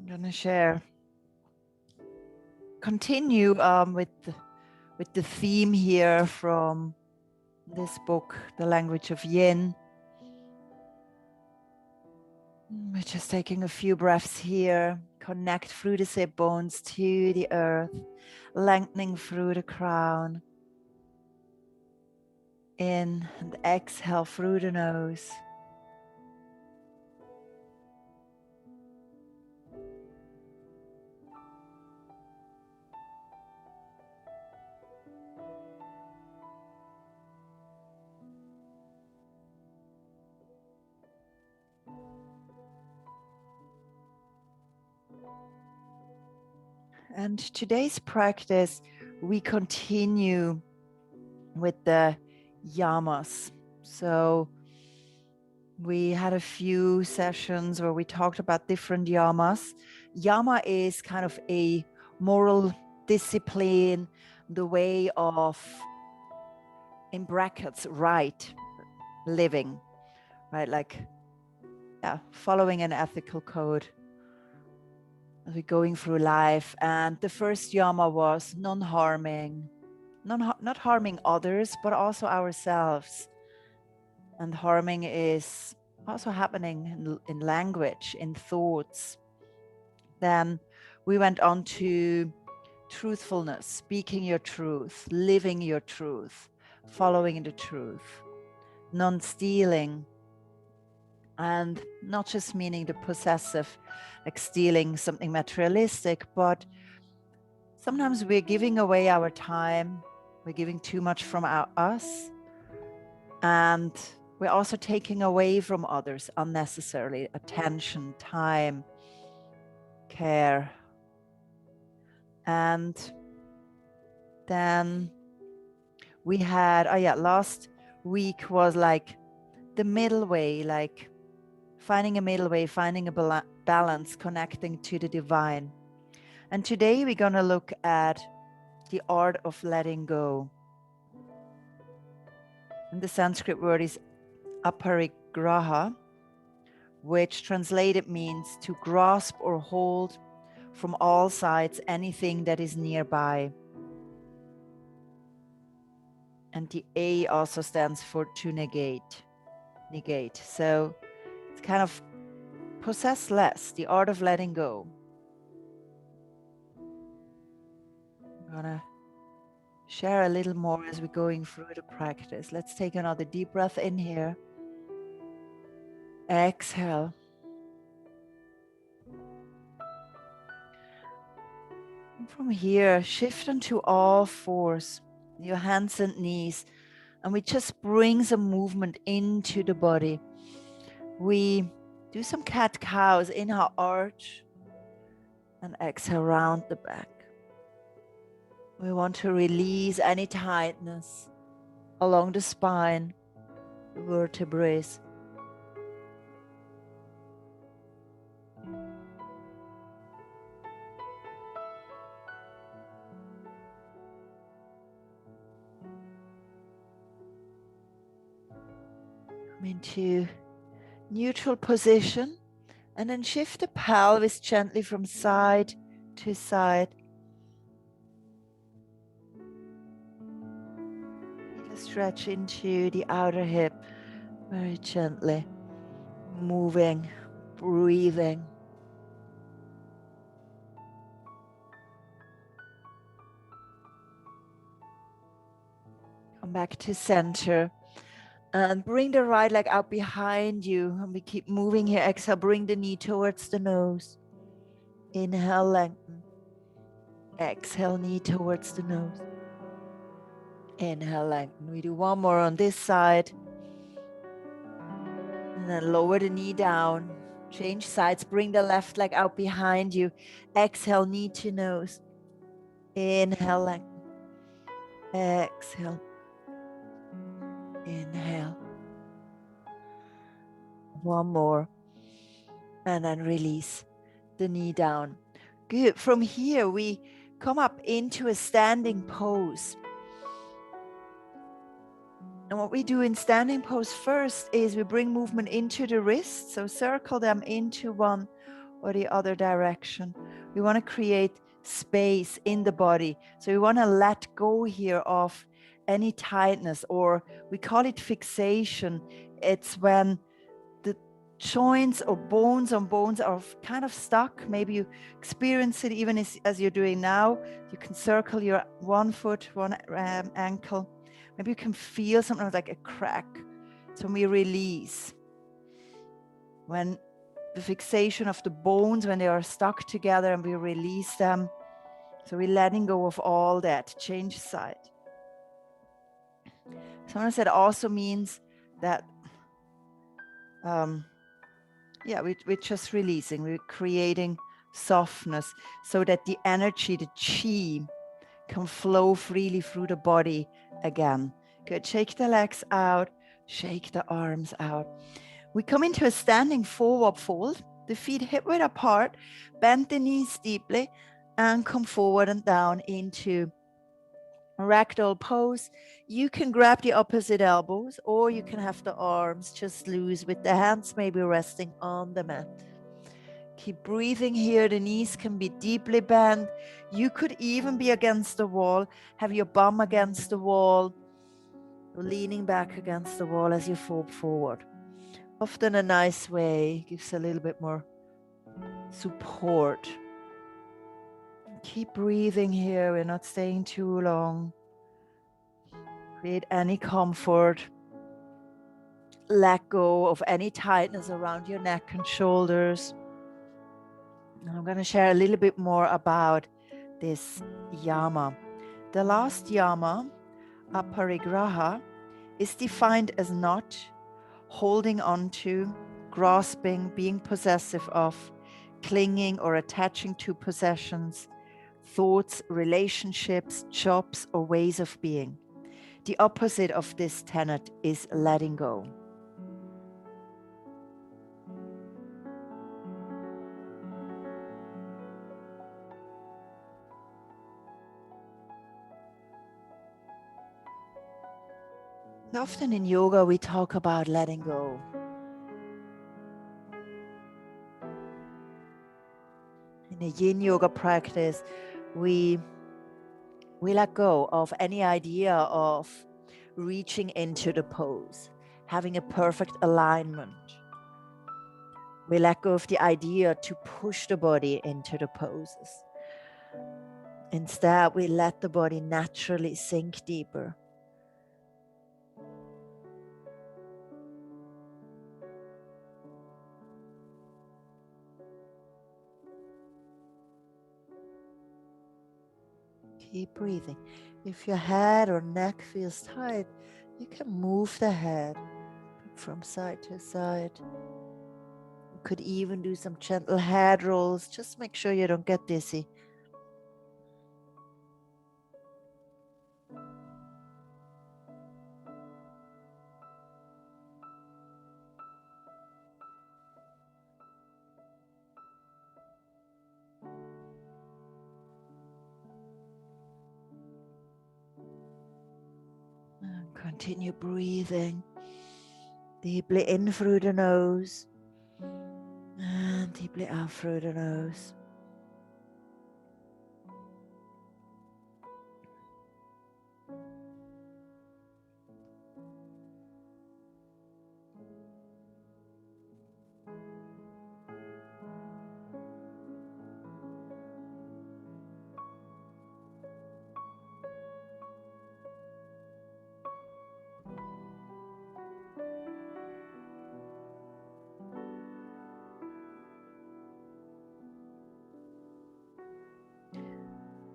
I'm gonna continue with the theme here from this book, The Language of Yin. We're just taking a few breaths here, connect through the sit bones to the earth, lengthening through the crown. In and exhale through the nose. And today's practice, we continue with the yamas. So we had a few sessions where we talked about different yamas. Yama is kind of a moral discipline, the way of, in brackets, right living, right? Like, yeah, following an ethical code as we're going through life. And the first yama was non-harming, not harming others, but also ourselves. And harming is also happening in language, in thoughts. Then we went on to truthfulness, speaking your truth, living your truth, following the truth, non-stealing, and not just meaning the possessive, like stealing something materialistic, but sometimes we're giving away our time, we're giving too much from us, and we're also taking away from others unnecessarily, attention, time, care. And then we had, last week was like the middle way, like finding a middle way, finding a balance, connecting to the divine. And today we're going to look at the art of letting go. And the Sanskrit word is aparigraha, which translated means to grasp or hold from all sides anything that is nearby. And the A also stands for to negate. So it's kind of possess less, the art of letting go. I'm gonna share a little more as we're going through the practice. Let's take another deep breath in here. Exhale. And from here, shift onto all fours, your hands and knees, and we just bring some movement into the body. We do some cat-cows, inhale, arch, and exhale, round the back. We want to release any tightness along the spine, the vertebrae. Come into neutral position and then shift the pelvis gently from side to side. Stretch into the outer hip very gently, moving, breathing. Come back to center and bring the right leg out behind you. And we keep moving here. Exhale, bring the knee towards the nose. Inhale, lengthen. Exhale, knee towards the nose. Inhale, lengthen. We do one more on this side. And then lower the knee down. Change sides. Bring the left leg out behind you. Exhale, knee to nose. Inhale, lengthen. Exhale. Inhale. One more. And then release the knee down. Good. From here, we come up into a standing pose. And what we do in standing pose first is we bring movement into the wrists. So circle them into one or the other direction. We want to create space in the body. So we want to let go here of any tightness, or we call it fixation. It's when the joints or bones on bones are kind of stuck. Maybe you experience it even as you're doing now. You can circle your one foot, one ankle. Maybe you can feel something like a crack. So when we release, when the fixation of the bones, when they are stuck together and we release them, so we're letting go of all that. Change side. Sometimes that also means that we're just releasing, we're creating softness so that the energy, the chi, can flow freely through the body again. Good. Shake the legs out, shake the arms out. We come into a standing forward fold, the feet hip width apart, bend the knees deeply, and come forward and down into ragdoll pose. You can grab the opposite elbows, or you can have the arms just loose with the hands maybe resting on the mat. Keep breathing here. The knees can be deeply bent. You could even be against the wall, have your bum against the wall, leaning back against the wall as you fall forward. Often a nice way, gives a little bit more support. Keep breathing here. We're not staying too long. Create any comfort. Let go of any tightness around your neck and shoulders. I'm going to share a little bit more about this yama. The last yama, aparigraha, is defined as not holding on to, grasping, being possessive of, clinging or attaching to possessions, thoughts, relationships, jobs, or ways of being. The opposite of this tenet is letting go. Often in yoga, we talk about letting go. In a Yin yoga practice, we let go of any idea of reaching into the pose, having a perfect alignment. We let go of the idea to push the body into the poses. Instead, we let the body naturally sink deeper. Keep breathing. If your head or neck feels tight, you can move the head from side to side. You could even do some gentle head rolls. Just make sure you don't get dizzy. And continue breathing deeply in through the nose and deeply out through the nose.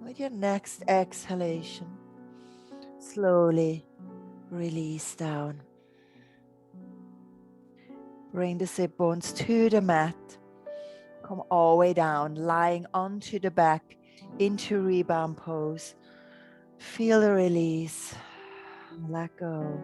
With your next exhalation, slowly release down. Bring the sit bones to the mat. Come all the way down, lying onto the back into rebound pose. Feel the release. Let go.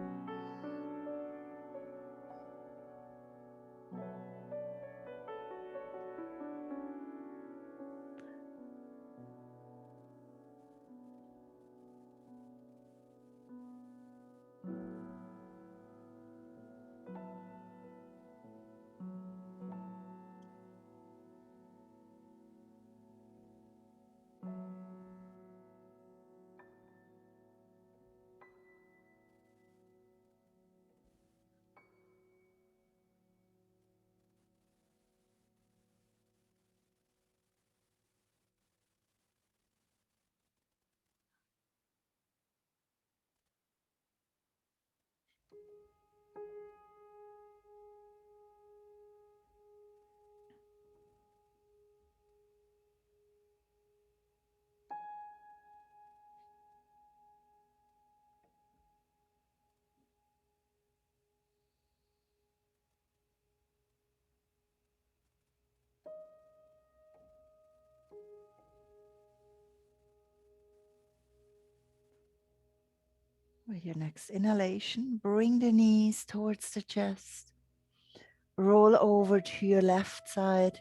With your next inhalation, bring the knees towards the chest. Roll over to your left side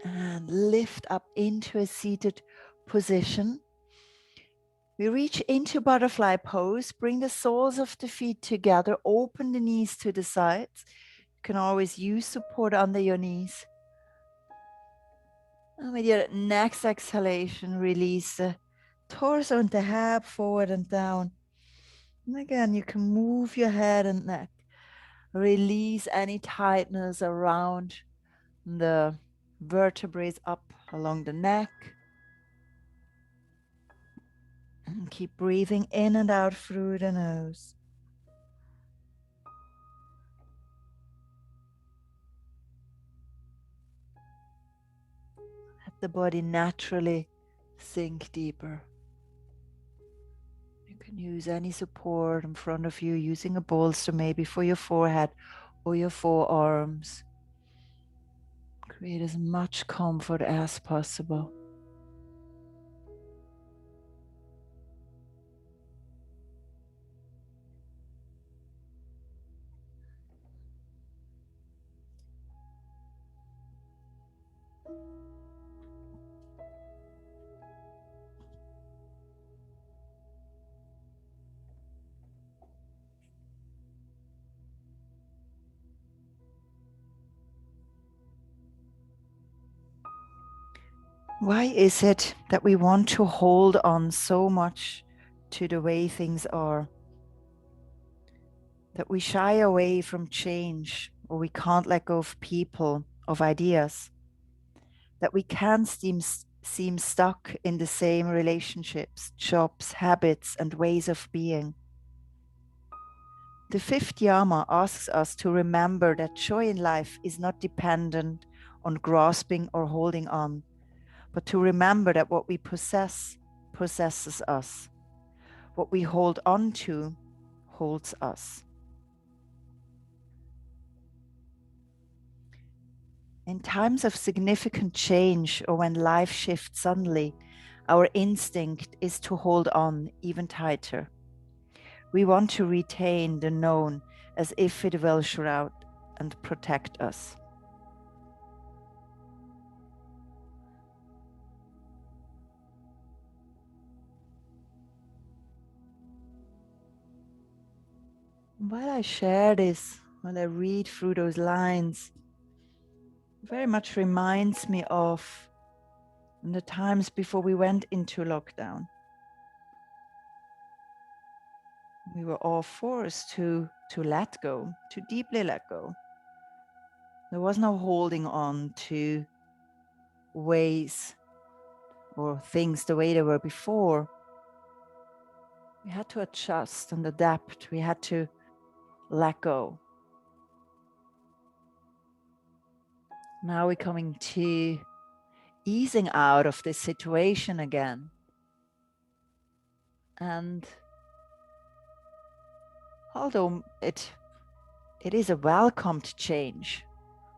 and lift up into a seated position. We reach into butterfly pose. Bring the soles of the feet together. Open the knees to the sides. You can always use support under your knees. And with your next exhalation, release the torso and the head forward and down. And again, you can move your head and neck. Release any tightness around the vertebrae up along the neck. And keep breathing in and out through the nose. Let the body naturally sink deeper. You can use any support in front of you, using a bolster maybe for your forehead or your forearms. Create as much comfort as possible. Why is it that we want to hold on so much to the way things are? That we shy away from change, or we can't let go of people, of ideas? That we can't seem stuck in the same relationships, jobs, habits, and ways of being? The fifth yama asks us to remember that joy in life is not dependent on grasping or holding on, but to remember that what we possess possesses us. What we hold on to holds us. In times of significant change or when life shifts suddenly, our instinct is to hold on even tighter. We want to retain the known as if it will shroud and protect us. While I share this, while I read through those lines, it very much reminds me of the times before we went into lockdown. We were all forced to let go, to deeply let go. There was no holding on to ways or things the way they were before. We had to adjust and adapt. We had to let go. Now we're coming to easing out of this situation again. And although it is a welcomed change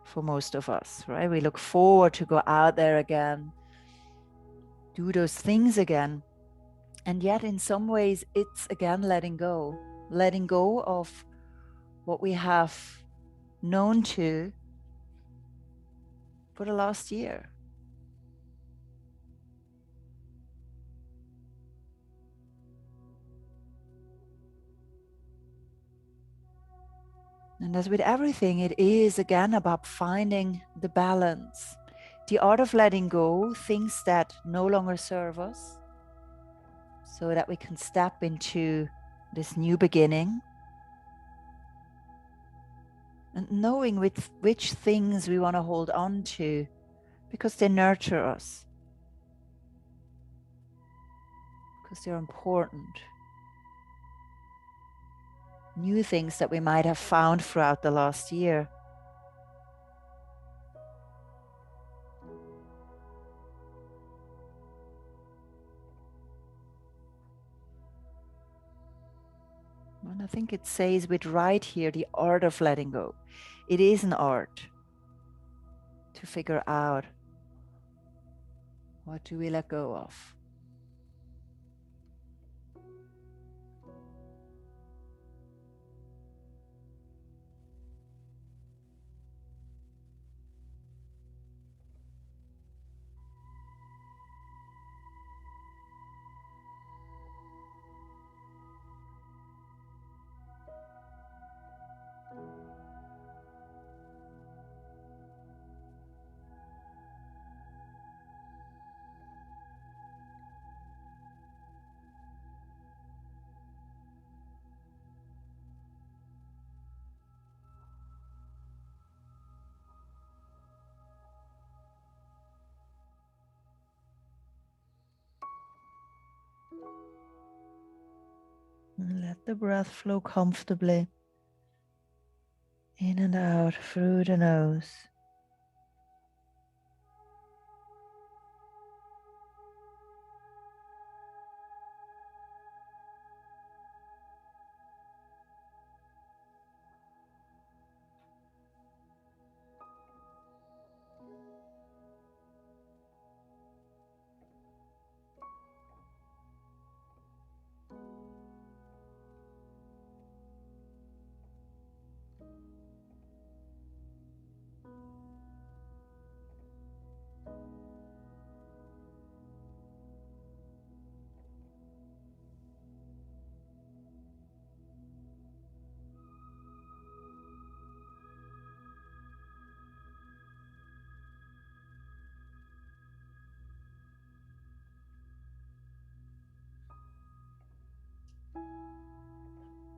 for most of us, right? We look forward to go out there again, do those things again. And yet in some ways it's again letting go of what we have known to for the last year. And as with everything, it is again about finding the balance, the art of letting go, things that no longer serve us, so that we can step into this new beginning. And knowing with which things we want to hold on to because they nurture us, because they're important. New things that we might have found throughout the last year. And I think it says with right here, the art of letting go. It is an art to figure out, what do we let go of? And let the breath flow comfortably in and out through the nose.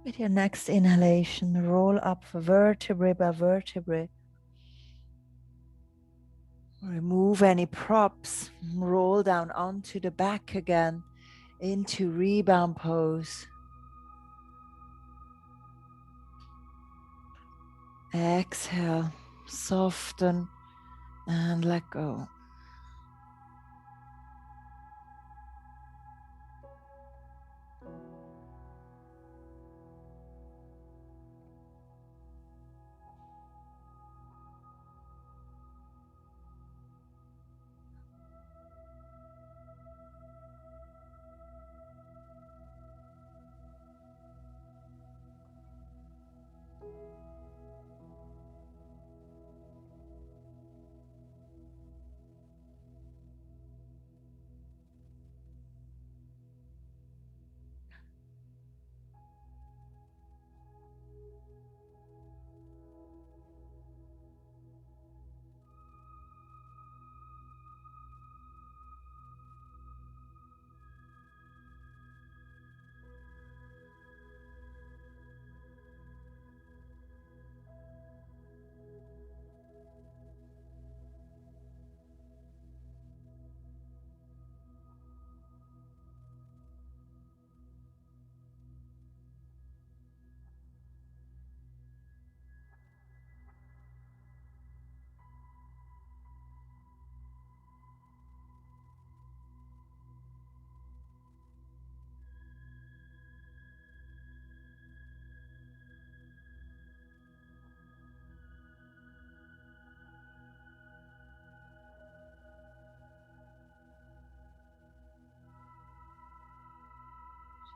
With your next inhalation, roll up vertebrae by vertebrae. Remove any props, roll down onto the back again into rebound pose. Exhale, soften and let go.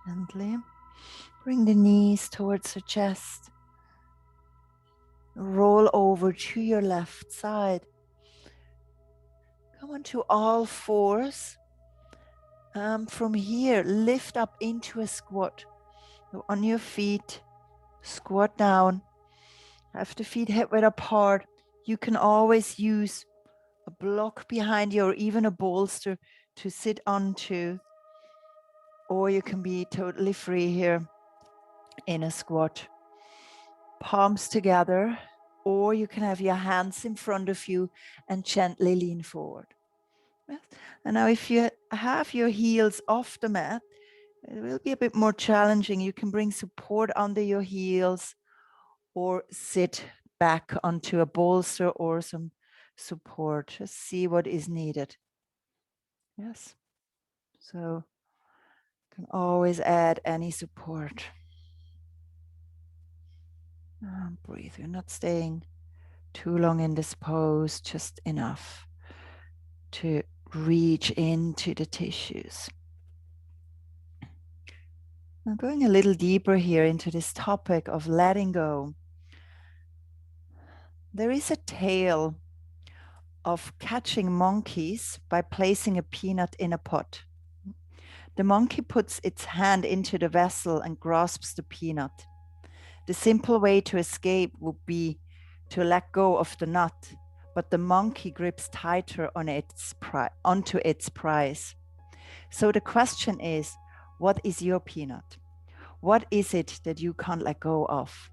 Gently bring the knees towards the chest. Roll over to your left side. Come onto all fours. From here, lift up into a squat. So on your feet, squat down. Have the feet hip width apart. You can always use a block behind you or even a bolster to sit onto. Or you can be totally free here in a squat. Palms together, or you can have your hands in front of you and gently lean forward. Yes. And now if you have your heels off the mat, it will be a bit more challenging. You can bring support under your heels or sit back onto a bolster or some support. Just see what is needed. Yes. So you can always add any support. Breathe. You're not staying too long in this pose, just enough to reach into the tissues. Now going a little deeper here into this topic of letting go. There is a tale of catching monkeys by placing a peanut in a pot. The monkey puts its hand into the vessel and grasps the peanut. The simple way to escape would be to let go of the nut, but the monkey grips tighter on onto its prize. So the question is, what is your peanut? What is it that you can't let go of?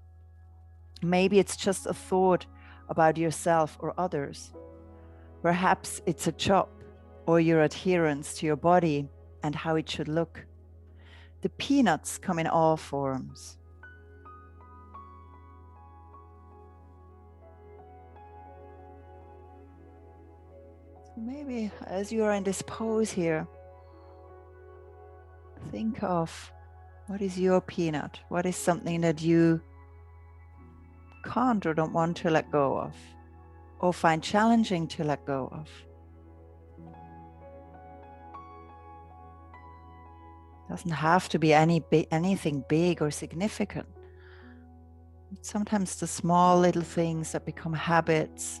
Maybe it's just a thought about yourself or others. Perhaps it's a job or your adherence to your body and how it should look. The peanuts come in all forms. So maybe as you are in this pose here, think of what is your peanut? What is something that you can't or don't want to let go of, or find challenging to let go of? Doesn't have to be anything big or significant. It's sometimes the small little things that become habits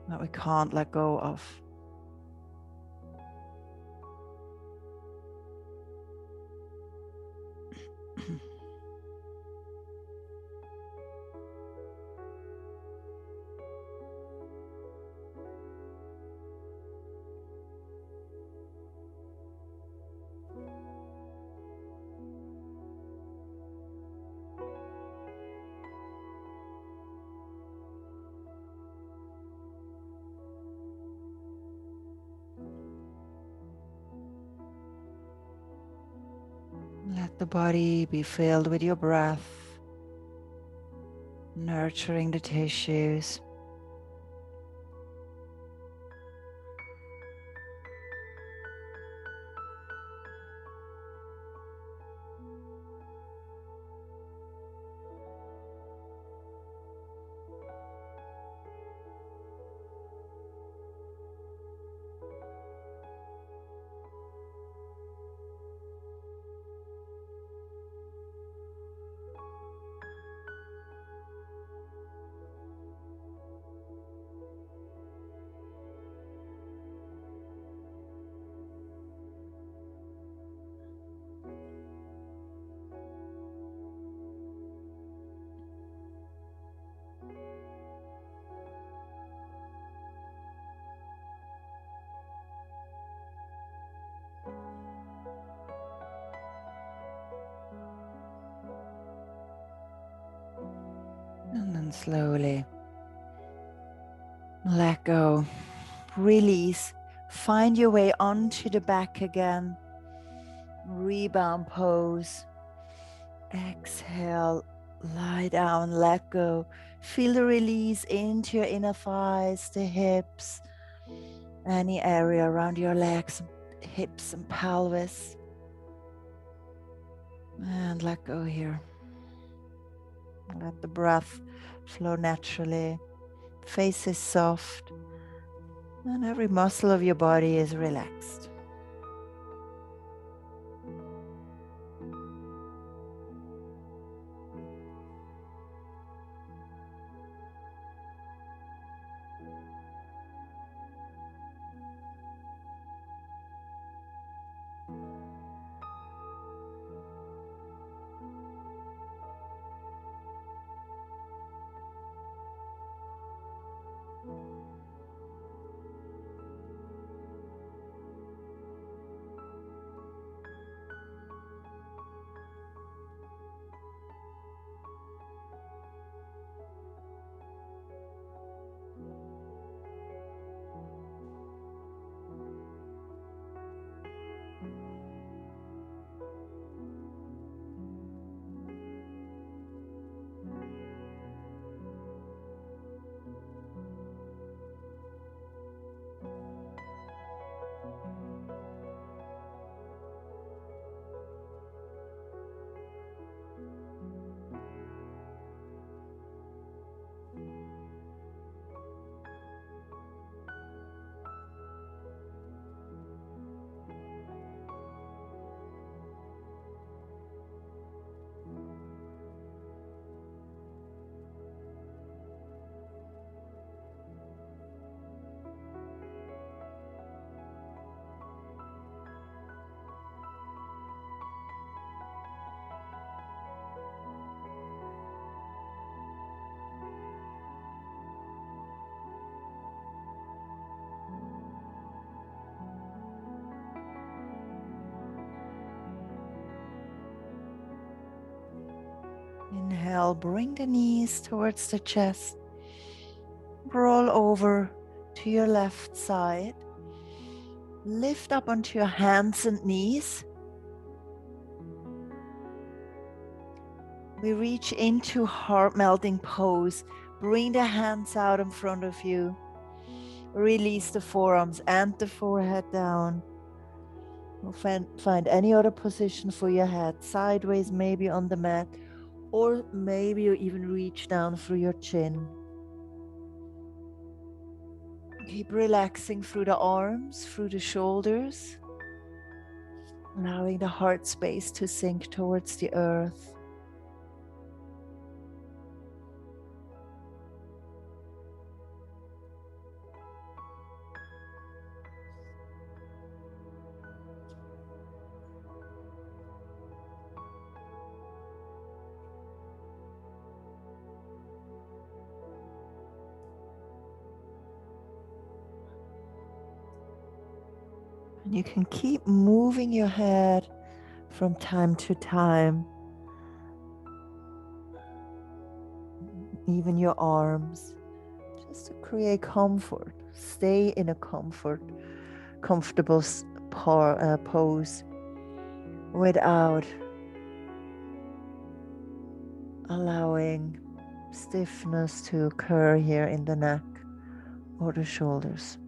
that we can't let go of. Let the body be filled with your breath, nurturing the tissues. And then slowly let go, release, find your way onto the back again, rebound pose. Exhale, lie down, let go. Feel the release into your inner thighs, the hips, any area around your legs, hips and pelvis. And let go here. Let the breath flow naturally. Face is soft, and every muscle of your body is relaxed. Inhale, bring the knees towards the chest. Roll over to your left side. Lift up onto your hands and knees. We reach into heart melting pose. Bring the hands out in front of you. Release the forearms and the forehead down. Find any other position for your head, sideways maybe on the mat, or maybe you even reach down through your chin. Keep relaxing through the arms, through the shoulders, allowing the heart space to sink towards the earth. And you can keep moving your head from time to time, even your arms, just to create comfort. Stay in a comfortable pose without allowing stiffness to occur here in the neck or the shoulders.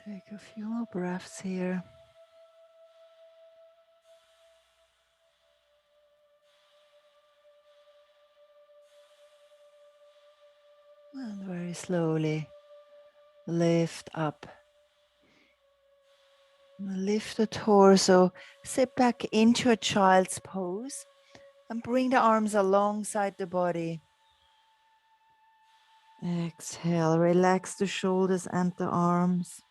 Take a few more breaths here. And very slowly lift up. Lift the torso, sit back into a child's pose. And bring the arms alongside the body. Exhale, relax the shoulders and the arms.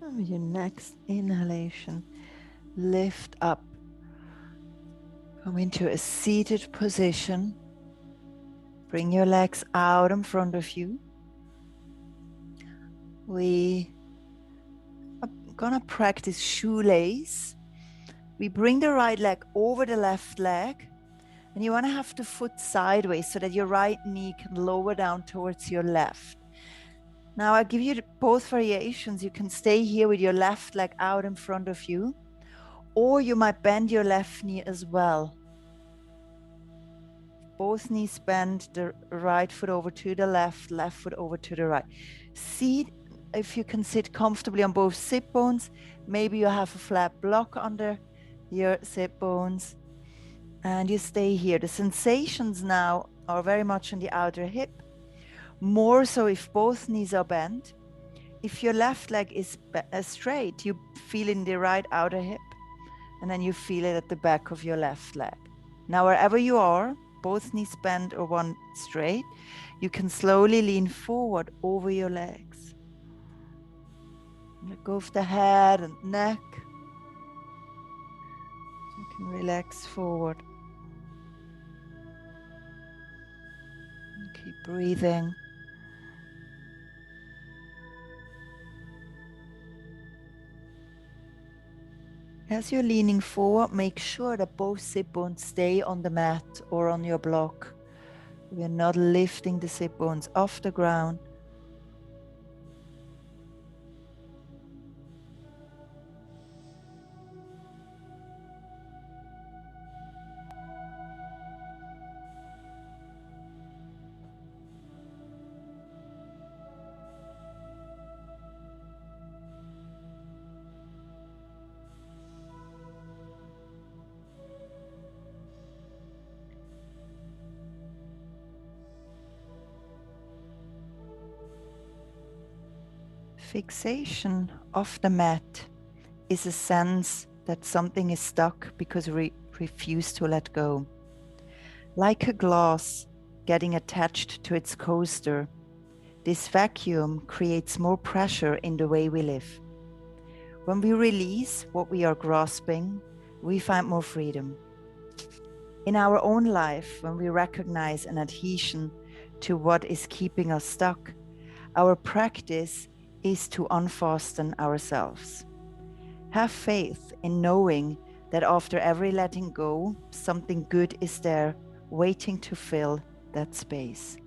And with your next inhalation, lift up. Come into a seated position. Bring your legs out in front of you. We are gonna practice shoelace. We bring the right leg over the left leg, and you want to have the foot sideways so that your right knee can lower down towards your left. Now I give you both variations. You can stay here with your left leg out in front of you, or you might bend your left knee as well. Both knees bend, the right foot over to the left foot over to the right. Sit, if you can sit comfortably on both sit bones. Maybe you have a flat block under your sit bones, and you stay here. The sensations now are very much on the outer hip, more so if both knees are bent. If your left leg is straight, you feel in the right outer hip, and then you feel it at the back of your left leg. Now, wherever you are, both knees bent or one straight, you can slowly lean forward over your legs. Let go of the head and neck. You can relax forward. And keep breathing. As you're leaning forward, make sure that both sit bones stay on the mat or on your block. We're not lifting the sit bones off the ground. Fixation of the mat is a sense that something is stuck because we refuse to let go. Like a glass getting attached to its coaster, this vacuum creates more pressure in the way we live. When we release what we are grasping, we find more freedom. In our own life, when we recognize an adhesion to what is keeping us stuck, our practice is to unfasten ourselves. Have faith in knowing that after every letting go, something good is there waiting to fill that space.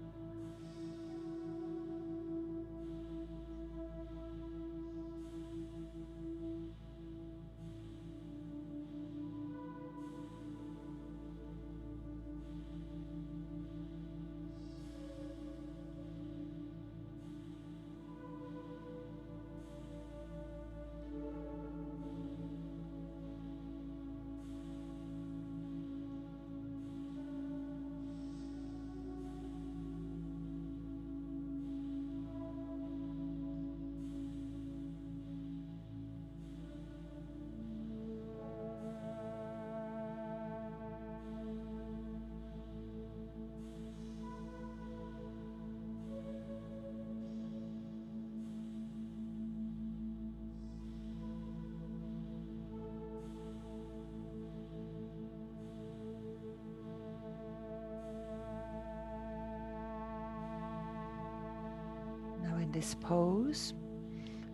in this pose,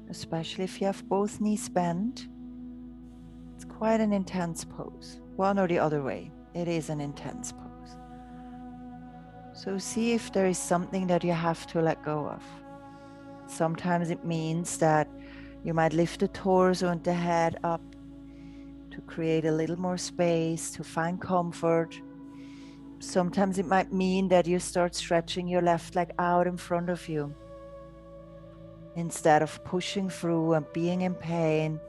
especially if you have both knees bent. It's quite an intense pose. One or the other way, it is an intense pose. So see if there is something that you have to let go of. Sometimes it means that you might lift the torso and the head up to create a little more space, to find comfort. Sometimes it might mean that you start stretching your left leg out in front of you instead of pushing through and being in pain.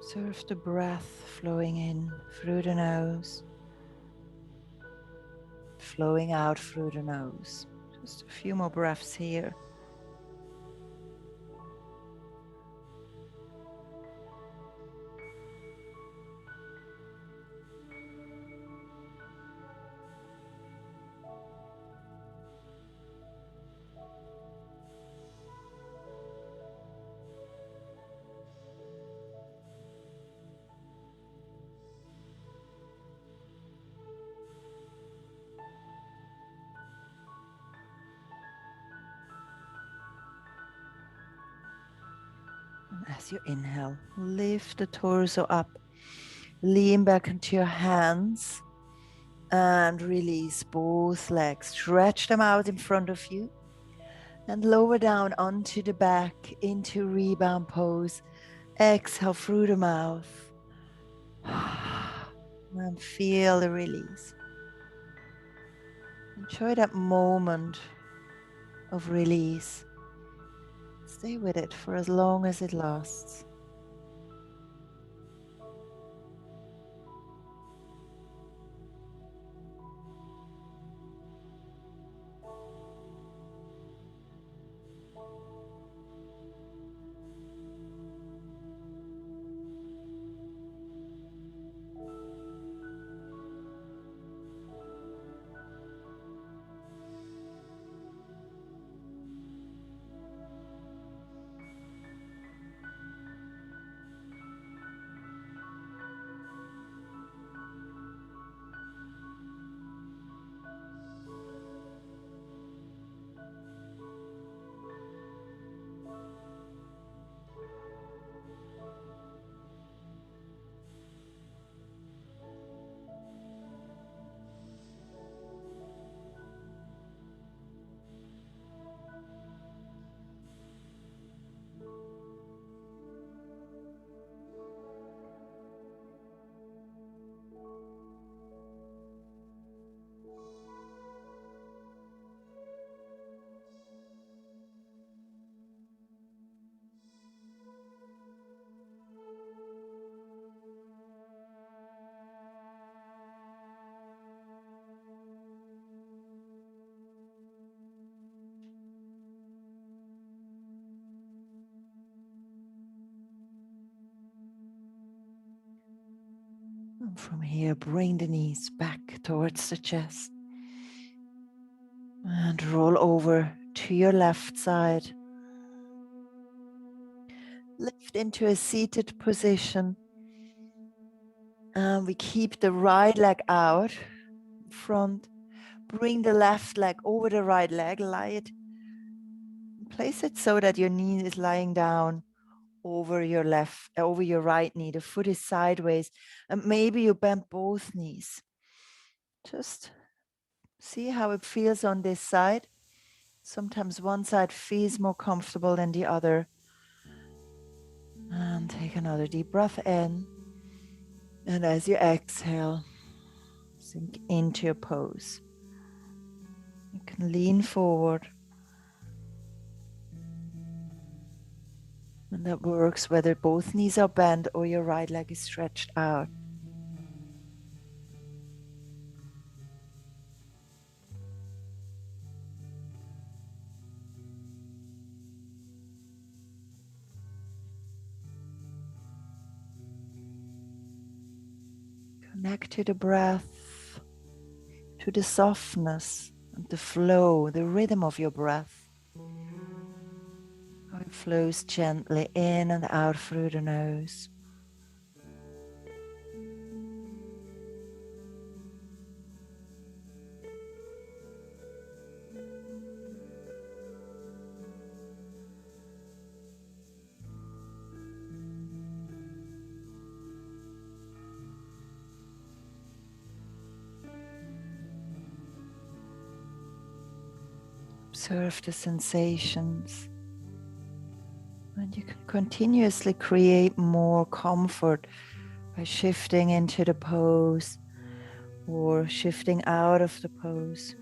Observe the breath flowing in through the nose, flowing out through the nose. Just a few more breaths here. And as you inhale, lift the torso up, lean back into your hands and release both legs. Stretch them out in front of you and lower down onto the back into rebound pose. Exhale through the mouth and feel the release. Enjoy that moment of release. Stay with it for as long as it lasts. And from here, bring the knees back towards the chest and roll over to your left side. Lift into a seated position. And we keep the right leg out front. Bring the left leg over the right leg. Lie it Place it so that your knee is lying down over your right knee. The foot is sideways, and maybe you bend both knees. Just see how it feels on this side. Sometimes one side feels more comfortable than the other. And take another deep breath in. And as you exhale, sink into your pose. You can lean forward. And that works whether both knees are bent or your right leg is stretched out. Connect to the breath, to the softness and the flow, the rhythm of your breath. How it flows gently in and out through the nose. Observe the sensations. And you can continuously create more comfort by shifting into the pose or shifting out of the pose.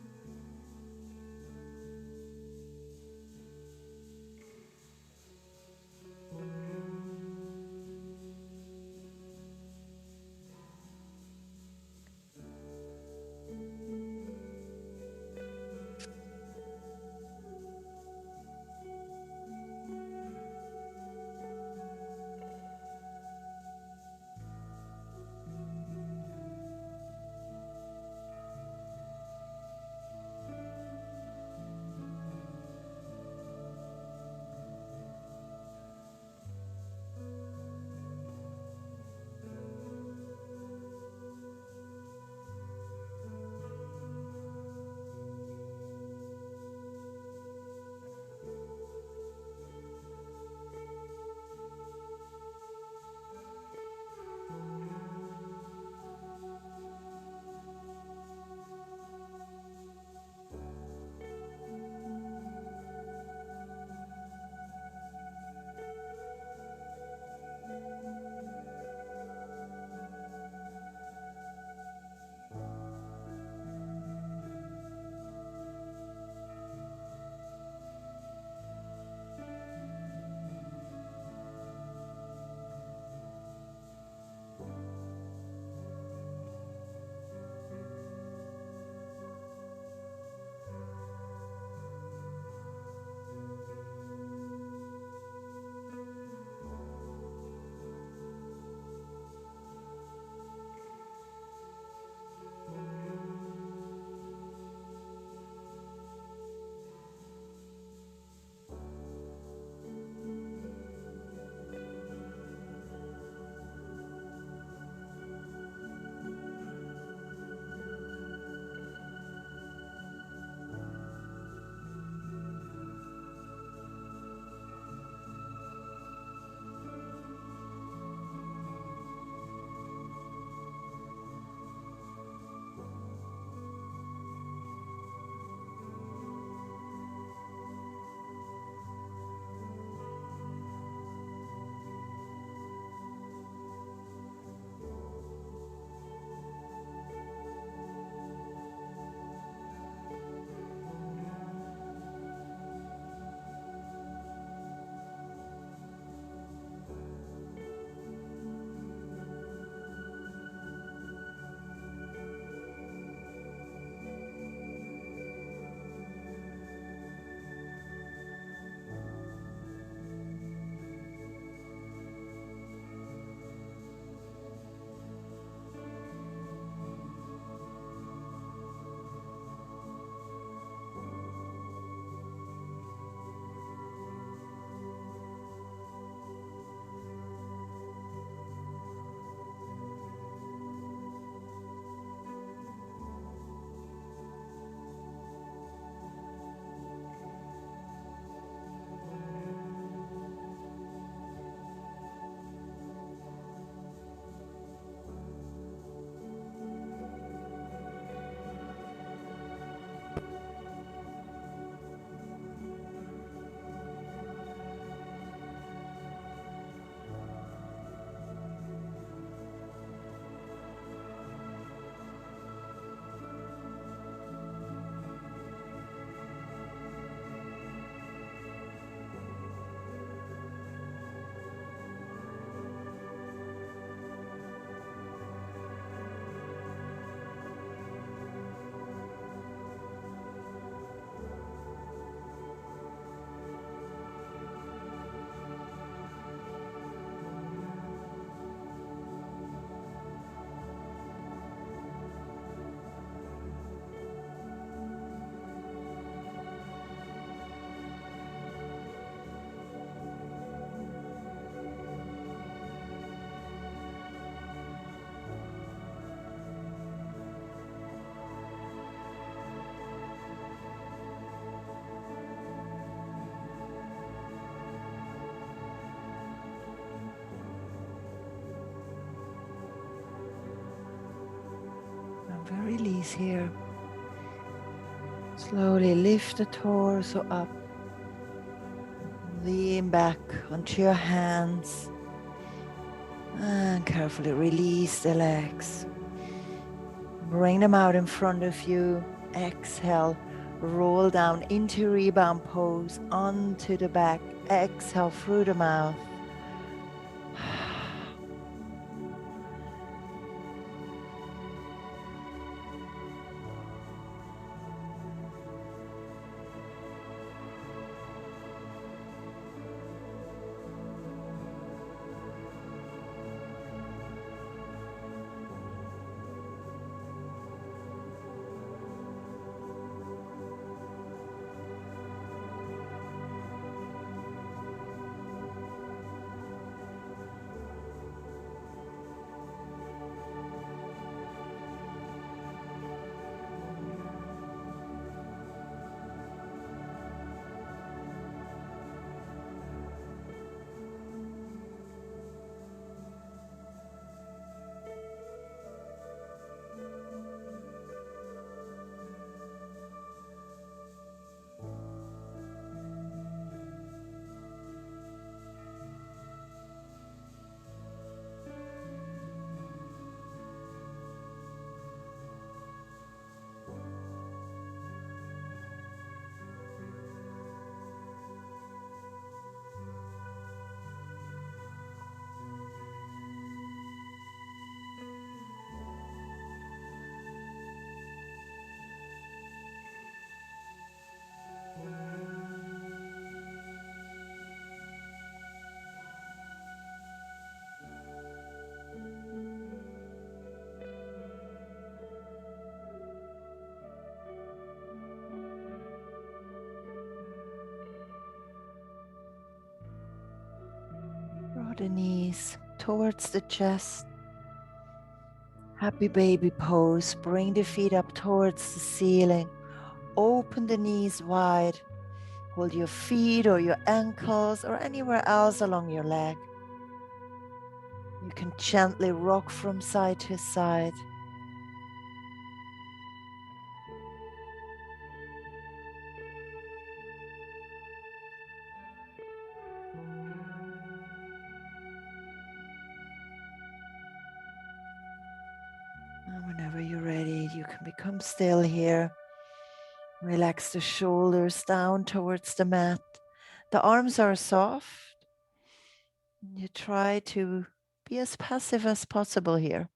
Release here. Slowly lift the torso up. Lean back onto your hands. And carefully release the legs. Bring them out in front of you. Exhale. Roll down into rebound pose onto the back. Exhale through the mouth. Draw the knees towards the chest. Happy baby pose. Bring the feet up towards the ceiling. Open the knees wide. Hold your feet or your ankles or anywhere else along your leg. You can gently rock from side to side. And whenever you're ready, you can become still here. Relax the shoulders down towards the mat. The arms are soft. You try to be as passive as possible here.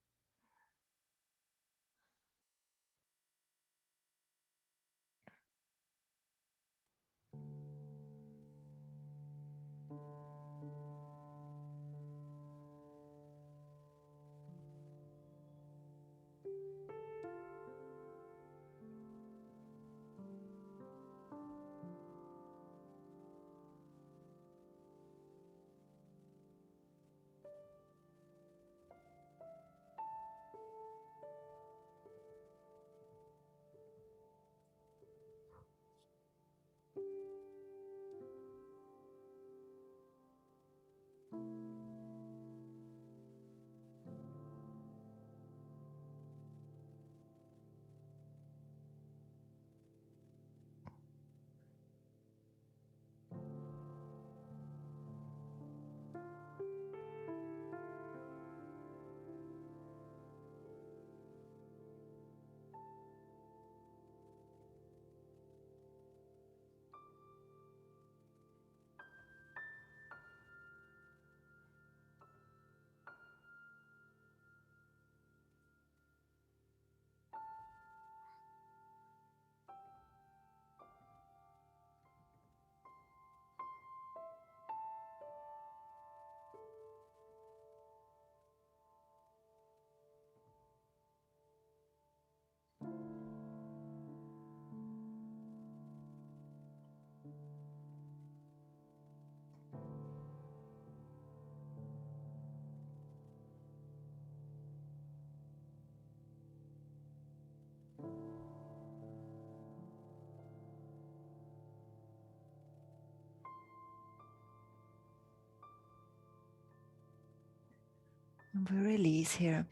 And we release here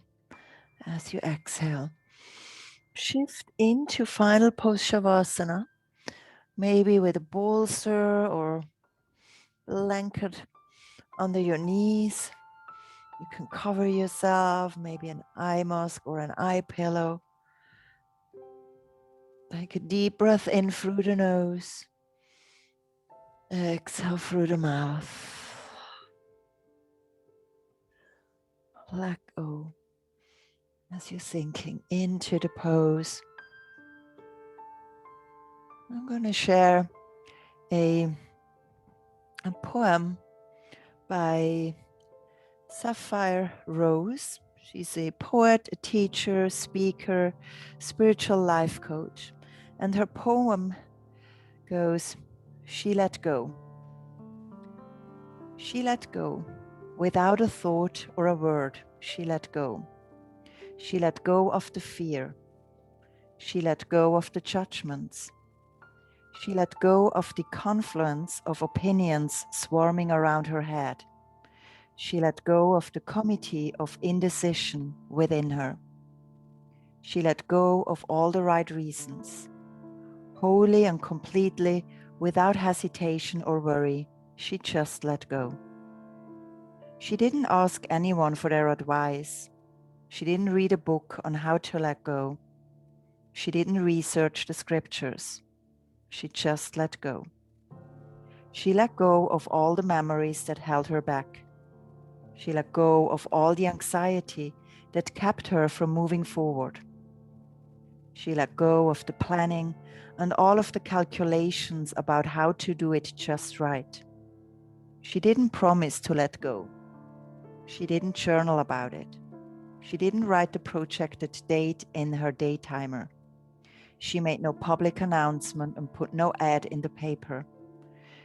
as you exhale. shift into final pose Shavasana, maybe with a bolster or blanket under your knees. You can cover yourself, maybe an eye mask or an eye pillow. Take a deep breath in through the nose. Exhale through the mouth. Let go as you're sinking into the pose. I'm going to share a poem by Sapphire Rose. She's a poet, a teacher, speaker, spiritual life coach. And her poem goes, "She let go. She let go. Without a thought or a word, she let go. She let go of the fear. She let go of the judgments. She let go of the confluence of opinions swarming around her head. She let go of the committee of indecision within her. She let go of all the right reasons. Wholly and completely, without hesitation or worry, she just let go. She didn't ask anyone for their advice. She didn't read a book on how to let go. She didn't research the scriptures. She just let go. She let go of all the memories that held her back. She let go of all the anxiety that kept her from moving forward. She let go of the planning and all of the calculations about how to do it just right. She didn't promise to let go. She didn't journal about it. She didn't write the projected date in her day timer. She made no public announcement and put no ad in the paper.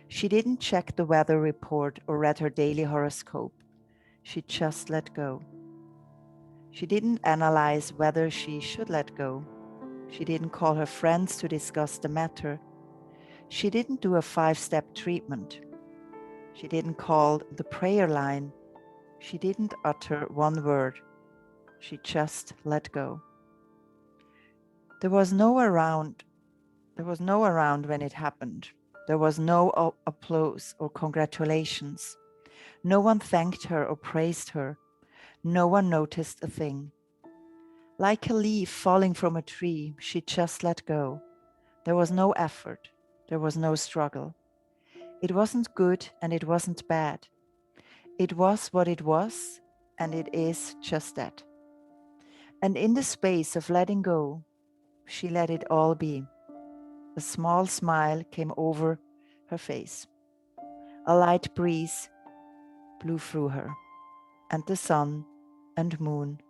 She didn't check the weather report or read her daily horoscope. She just let go. She didn't analyze whether she should let go. She didn't call her friends to discuss the matter. She didn't do a 5-step treatment. She didn't call the prayer line. She didn't utter one word. She just let go. There was no one around when it happened. There was no applause or congratulations. No one thanked her or praised her. No one noticed a thing. Like a leaf falling from a tree, she just let go. There was no effort. There was no struggle. It wasn't good and it wasn't bad. It was what it was, and it is just that. And in the space of letting go, she let it all be. A small smile came over her face. A light breeze blew through her, and the sun and moon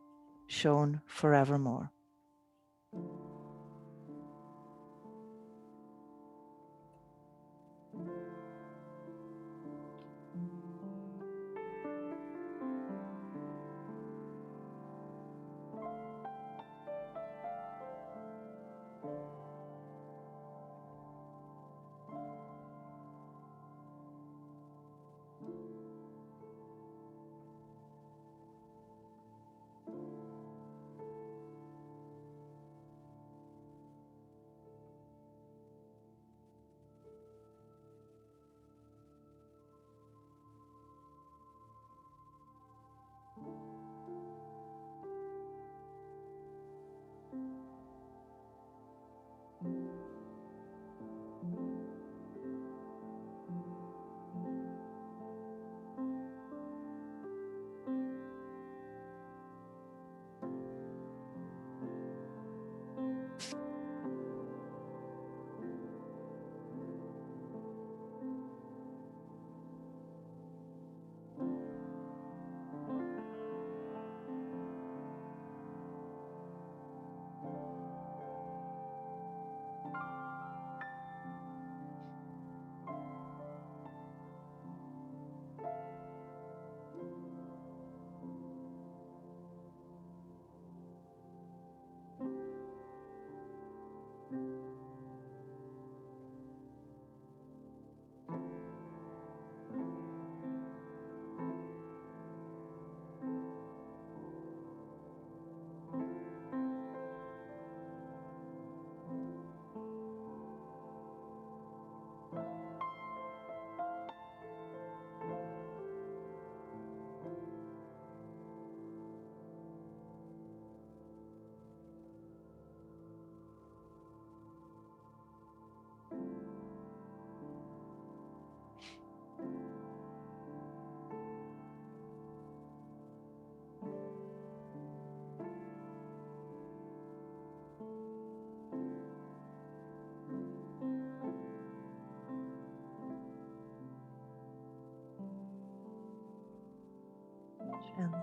shone forevermore.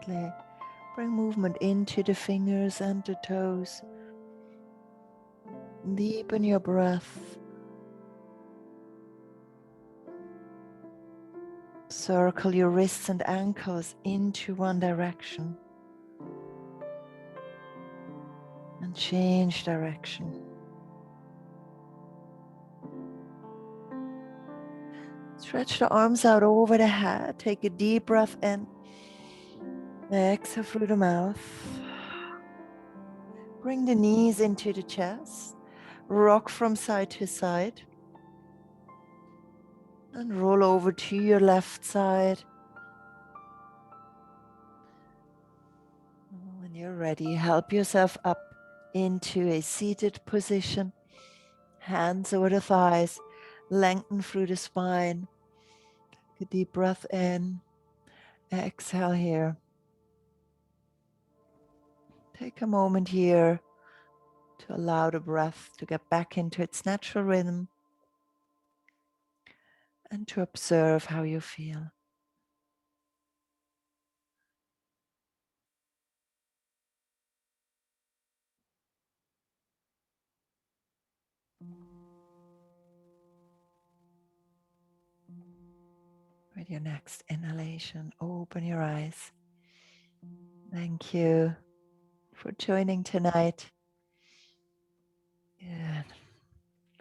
gently. Bring movement into the fingers and the toes. Deepen your breath. Circle your wrists and ankles into one direction. And change direction. Stretch the arms out over the head. Take a deep breath in. Exhale through the mouth. Bring the knees into the chest. Rock from side to side. And roll over to your left side. When you're ready, help yourself up into a seated position. Hands over the thighs. Lengthen through the spine. Take a deep breath in. Exhale here. Take a moment here to allow the breath to get back into its natural rhythm and to observe how you feel. With your next inhalation, open your eyes. Thank you for joining tonight. Good.